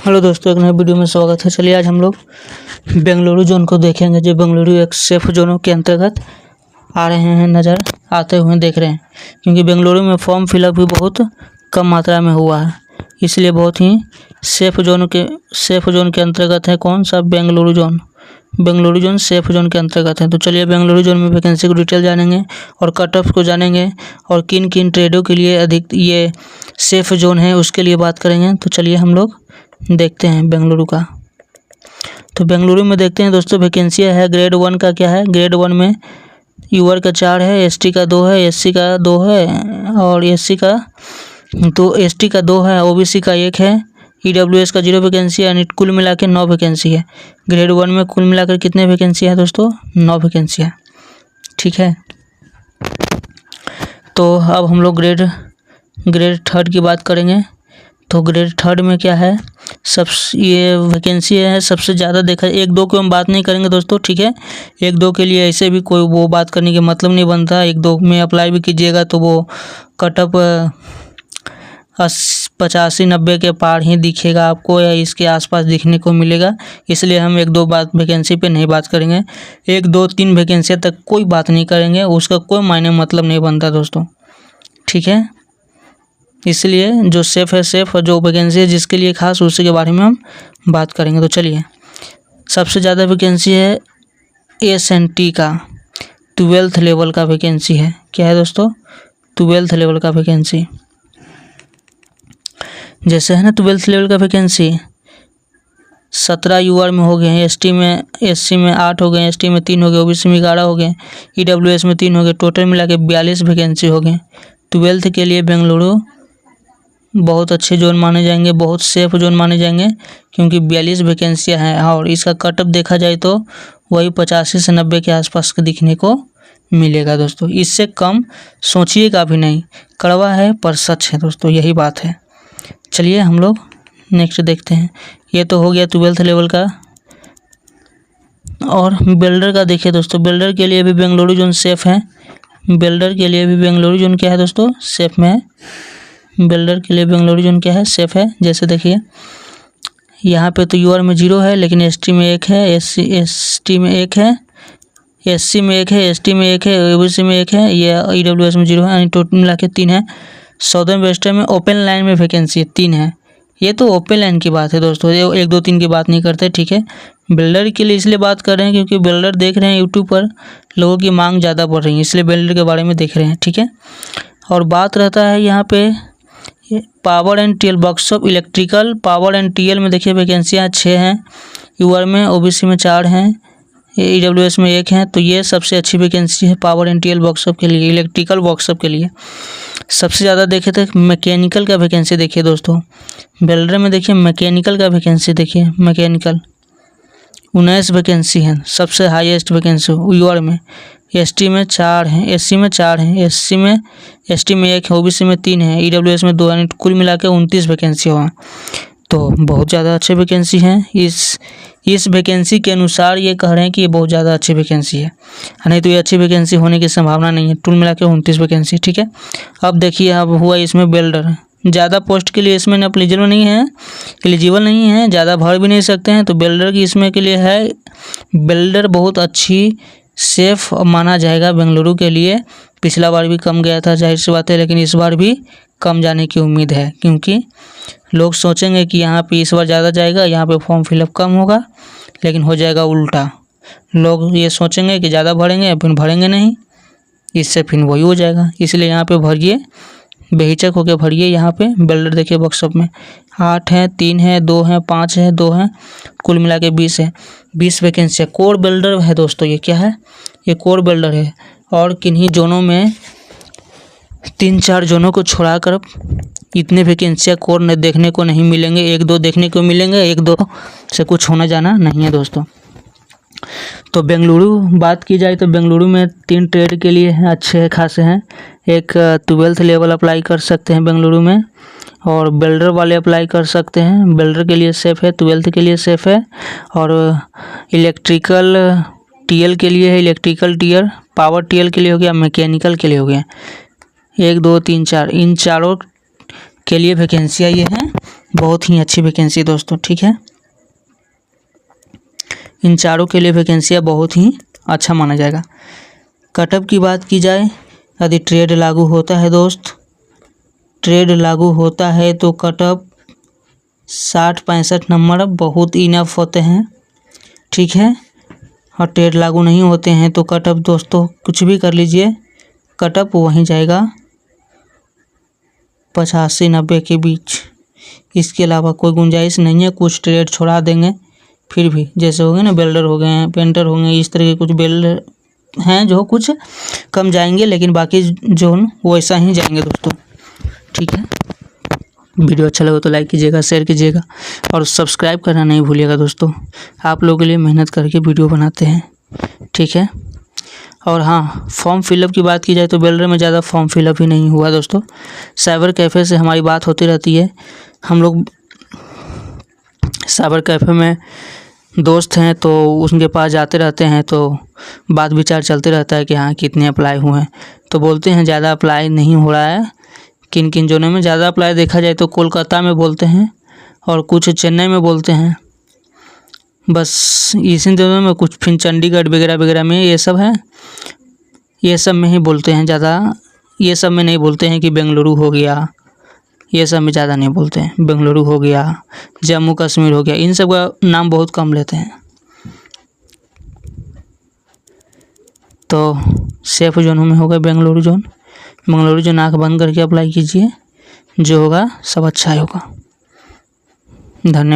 Hello दोस्तों, एक नए वीडियो में स्वागत है। चलिए आज हम लोग बेंगलुरु जोन को देखेंगे। जो बेंगलुरु एक सेफ जोनों के अंतर्गत आ रहे हैं, नज़र आते हुए देख रहे हैं, क्योंकि बेंगलुरु में फॉर्म फिलअप भी बहुत कम मात्रा में हुआ है, इसलिए बहुत ही सेफ जोन के अंतर्गत है। कौन सा? बेंगलुरु जोन सेफ जोन के अंतर्गत है। तो चलिए बेंगलुरु जोन में वैकेंसी को डिटेल जानेंगे और कट ऑफ को जानेंगे और किन किन ट्रेडों के लिए अधिक ये सेफ जोन है उसके लिए बात करेंगे। तो चलिए हम लोग देखते हैं बेंगलुरु का। तो बेंगलुरु में देखते हैं दोस्तों, वैकेंसियाँ है। ग्रेड 1 का क्या है? ग्रेड 1 में यूआर का 4 है, एसटी का 2 है, एससी का 2 है और एसटी का 2 है, ओबीसी का 1 है, ईडब्ल्यूएस का 0 वैकेंसी है, यानी कुल मिला के 9 वैकेंसी है। ग्रेड 1 में कुल मिलाकर कितने वैकेंसी है दोस्तों? 9 वैकेंसी है। ठीक है, तो अब हम लोग ग्रेड 3 की बात करेंगे। तो ग्रेड 3 में क्या है? ये वैकेंसी है सबसे ज़्यादा देखा। 1-2 की हम बात नहीं करेंगे दोस्तों, ठीक है। 1-2 के लिए ऐसे भी कोई वो बात करने के मतलब नहीं बनता। 1-2 में अप्लाई भी कीजिएगा तो वो कटअप 85-90 के पार ही दिखेगा आपको, या इसके आसपास दिखने को मिलेगा। इसलिए हम 1-2 बात वैकेंसी पे नहीं बात करेंगे। 1-2-3 वैकेंसी तक कोई बात नहीं करेंगे, उसका कोई मायने मतलब नहीं बनता दोस्तों, ठीक है। इसलिए जो सेफ़ है सेफ़, और जो वैकेंसी है जिसके लिए खास, उसी के बारे में हम बात करेंगे। तो चलिए, सबसे ज़्यादा वैकेंसी है एसएनटी का, 12th लेवल का वैकेंसी है। क्या है दोस्तों? 12th लेवल का वैकेंसी। जैसे है ना 12th लेवल का वैकेंसी, 17 यूआर में हो गए हैं, एससी में 8 हो गए, एसटी में 3 हो गए, ओबीसी में 11 हो गए, ईडब्ल्यूएस में 3 हो गए, टोटल मिला के 42 वैकेंसी हो गए। 12th के लिए बेंगलुरु बहुत अच्छे जोन माने जाएंगे, बहुत सेफ जोन माने जाएंगे, क्योंकि 42 वैकेंसियाँ हैं और इसका कटअप देखा जाए तो वही 85 से 90 के आसपास का दिखने को मिलेगा दोस्तों। इससे कम सोचिएगा भी नहीं। कड़वा है पर सच है दोस्तों, यही बात है। चलिए हम लोग नेक्स्ट देखते हैं। ये तो हो गया 12th लेवल का। और बिल्डर का देखिए दोस्तों, बिल्डर के लिए भी बेंगलुरु जोन सेफ है। बिल्डर के लिए भी बेंगलुरु जोन क्या है दोस्तों? सेफ में है। बिल्डर के लिए बेंगलुरु जोन क्या है? सेफ है। जैसे देखिए यहाँ पे तो यूआर में 0 है, लेकिन एसटी में 1 है, एसटी में 1 है, एससी में 1 है, एसटी में 1 है, ओबीसी में 1 है, ये ईडब्ल्यूएस में 0 है, यानी टोटल मिला के 3 है। साउदर्न वेस्टर्न में ओपन लाइन में वैकेंसी 3 है। ये तो ओपन लाइन की बात है दोस्तों, ये 1-2-3 की बात नहीं करते, ठीक है। बिल्डर के लिए इसलिए बात कर रहे हैं क्योंकि बिल्डर देख रहे हैं यूट्यूब पर लोगों की मांग ज़्यादा बढ़ रही है, इसलिए बिल्डर के बारे में देख रहे हैं, ठीक है। और बात रहता है यहाँ पे power and TL workshop electrical. Power and TL में देखिए वैकेंसियाँ 6 हैं, यूआर में, ओबीसी में 4 हैं, ईडब्ल्यूएस में 1 है। तो ये सबसे अच्छी वैकेंसी है पावर एंड टीएल वर्कशॉप के लिए, इलेक्ट्रिकल वर्कशॉप के लिए। सबसे ज़्यादा देखे तो मैकेनिकल का वैकेंसी देखिए दोस्तों, बिल्डर में देखिए मैकेनिकल का वैकेंसी देखिए, मैकेनिकल 19 वैकेंसी है, सबसे हाईएस्ट वैकेंसी यूआर में। एसटी में 4 हैं, एससी में 4 हैं, एसटी में 1 है, ओबीसी में 3 है, ईडब्ल्यूएस में 2, यानी कुल मिला के 29 वैकेंसी हुआ। तो बहुत ज़्यादा अच्छे वैकेंसी हैं। इस वैकेंसी के अनुसार ये कह रहे हैं कि ये बहुत ज़्यादा अच्छी वैकेंसी है, नहीं तो ये अच्छी वैकेंसी होने की संभावना नहीं है। कुल मिला के 29 वैकेंसी, ठीक है। अब देखिए, अब हुआ इसमें बिल्डर, ज़्यादा पोस्ट के लिए इसमें एलिजिबल नहीं है, ज़्यादा भर भी नहीं सकते हैं। तो बिल्डर की इसमें के लिए है, बिल्डर बहुत अच्छी सेफ माना जाएगा बेंगलुरु के लिए। पिछला बार भी कम गया था, जाहिर सी बात है, लेकिन इस बार भी कम जाने की उम्मीद है, क्योंकि लोग सोचेंगे कि यहाँ पे इस बार ज़्यादा जाएगा, यहाँ पे फॉर्म फिलअप कम होगा, लेकिन हो जाएगा उल्टा। लोग ये सोचेंगे कि ज़्यादा भरेंगे, फिर भरेंगे नहीं, इससे फिर वही हो जाएगा। इसलिए यहाँ पे भरिए, बेहिचक होकर भरिए। यहाँ पे बिल्डर देखिए वर्कशॉप में 8 हैं, 3 हैं, 2 हैं, 5 हैं, 2 हैं, कुल मिला के 20 है। 20 वैकेंसी है। कोर बिल्डर है दोस्तों, ये क्या है? ये कोर बिल्डर है। और किन्हीं जोनों में 3-4 जोनों को छोड़ाकर इतने वैकेंसियाँ कोर ने देखने को नहीं मिलेंगे। 1-2 देखने को मिलेंगे, 1-2 से कुछ होना जाना नहीं है दोस्तों। तो बेंगलुरु बात की जाए तो बेंगलुरु में 3 ट्रेड के लिए अच्छे खासे हैं। एक 12th लेवल अप्लाई कर सकते हैं बेंगलुरु में, और बिल्डर वाले अप्लाई कर सकते हैं। बिल्डर के लिए सेफ़ है, 12th के लिए सेफ़ है। और इलेक्ट्रिकल टीएल के लिए है, इलेक्ट्रिकल टीयर, पावर टीएल के लिए हो गया, मैकेनिकल के लिए हो गया। 1, 2, 3, 4 इन चारों के लिए वैकेंसियाँ ये हैं बहुत ही अच्छी वैकेंसी दोस्तों, ठीक है। इन चारों के लिए वैकेंसियाँ बहुत ही अच्छा माना जाएगा। कटअप की बात की जाए, यदि ट्रेड लागू होता है दोस्त, ट्रेड लागू होता है तो कटअप 60-65 नंबर बहुत इनफ होते हैं, ठीक है। और ट्रेड लागू नहीं होते हैं तो कटअप दोस्तों कुछ भी कर लीजिए, कटअप वहीं जाएगा 85-90 के बीच। इसके अलावा कोई गुंजाइश नहीं है। कुछ ट्रेड छोड़ा देंगे फिर भी, जैसे हो गए ना वेल्डर हो गए हैं, पेंटर होंगे, इस तरह के कुछ वेल्डर हैं जो कुछ कम जाएंगे, लेकिन बाकी जो वैसा ही जाएंगे दोस्तों, ठीक है। वीडियो अच्छा लगे तो लाइक कीजिएगा, शेयर कीजिएगा और सब्सक्राइब करना नहीं भूलिएगा दोस्तों। आप लोगों के लिए मेहनत करके वीडियो बनाते हैं, ठीक है। और हाँ, फॉर्म फिलअप की बात की जाए तो वेल्डर में ज़्यादा फॉर्म फिलअप ही नहीं हुआ दोस्तों। साइबर कैफ़े से हमारी बात होती रहती है, हम लोग साइबर कैफ़े में दोस्त हैं तो उनके पास जाते रहते हैं, तो बात विचार चलते रहता है कि हाँ कितने अप्लाई हुए हैं। तो बोलते हैं ज़्यादा अप्लाई नहीं हो रहा है। किन किन जोनों में ज़्यादा अप्लाई देखा जाए तो कोलकाता में बोलते हैं और कुछ चेन्नई में बोलते हैं, बस इसी दोनों में। कुछ फिर चंडीगढ़ वगैरह वगैरह में ये सब है, ये सब में ही बोलते हैं ज़्यादा। ये सब में नहीं बोलते हैं कि बेंगलुरु हो गया, ये सब में ज़्यादा नहीं बोलते हैं। बेंगलुरु हो गया, जम्मू कश्मीर हो गया, इन सब का नाम बहुत कम लेते हैं। तो सेफ जोनों में होगा बेंगलुरु जोन। बेंगलुरु जोन आँख बंद करके अप्लाई कीजिए, जो होगा सब अच्छा ही होगा। धन्यवाद।